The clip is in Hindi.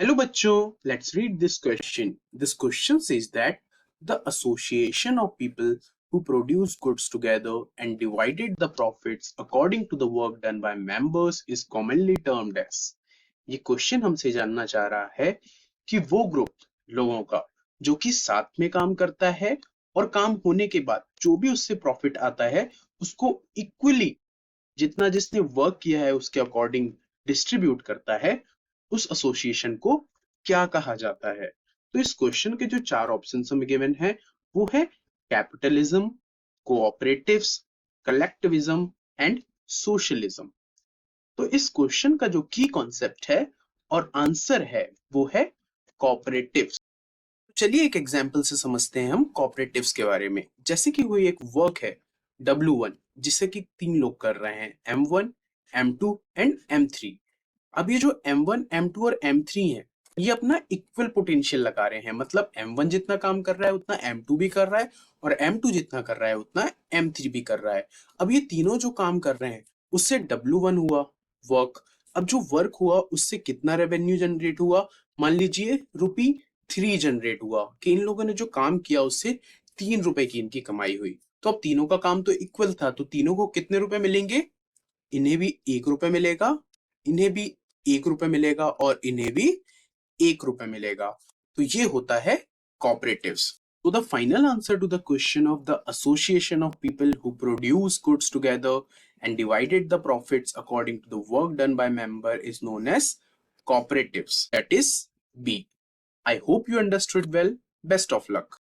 Hello bachcho, let's read this question. This question says that the association of people who produce goods together and divided the profits according to the work done by members is commonly termed as. ये क्वेश्चन हमसे जानना चाह रहा है कि वो ग्रुप लोगों का जो कि साथ में काम करता है और काम होने के बाद जो भी उससे प्रॉफिट आता है उसको इक्वली जितना जिसने वर्क किया है उसके अकॉर्डिंग डिस्ट्रीब्यूट करता है, उस एसोसिएशन को क्या कहा जाता है। तो इस क्वेश्चन के जो चार ऑप्शन हमें गिवन है वो है capitalism, cooperatives, collectivism and socialism. तो इस क्वेश्चन का जो की कॉन्सेप्ट है और आंसर है वो है कोऑपरेटिव्स। चलिए एक एग्जांपल से समझते हैं हम कोऑपरेटिव्स के बारे में। जैसे कि कोई एक वर्क है W1 जिसे कि तीन लोग कर रहे हैं M1, M2 एंड M3। अब ये जो M1, M2 और M3 है ये अपना इक्वल पोटेंशियल लगा रहे हैं, मतलब M1 जितना काम कर रहा है उतना M2 भी कर रहा है और M2 जितना कर रहा है उतना M3 भी कर रहा है। अब ये तीनों जो काम कर रहे हैं उससे W1 हुआ वर्क। अब जो वर्क हुआ उससे कितना रेवेन्यू जनरेट हुआ, मान लीजिए ₹3 जनरेट हुआ कि इन लोगों ने जो काम किया उससे ₹3 की इनकी कमाई हुई। तो अब तीनों का काम तो इक्वल था तो तीनों को कितने रुपए मिलेंगे? इन्हें भी ₹1 मिलेगा, इन्हें भी ₹1 मिलेगा और इन्हें भी ₹1 मिलेगा। तो ये होता है cooperatives. So the final answer to the question of the association of people who produce goods together and divided the profits according to the work done by member is known as cooperatives. That is B. I hope you understood well. Best of luck.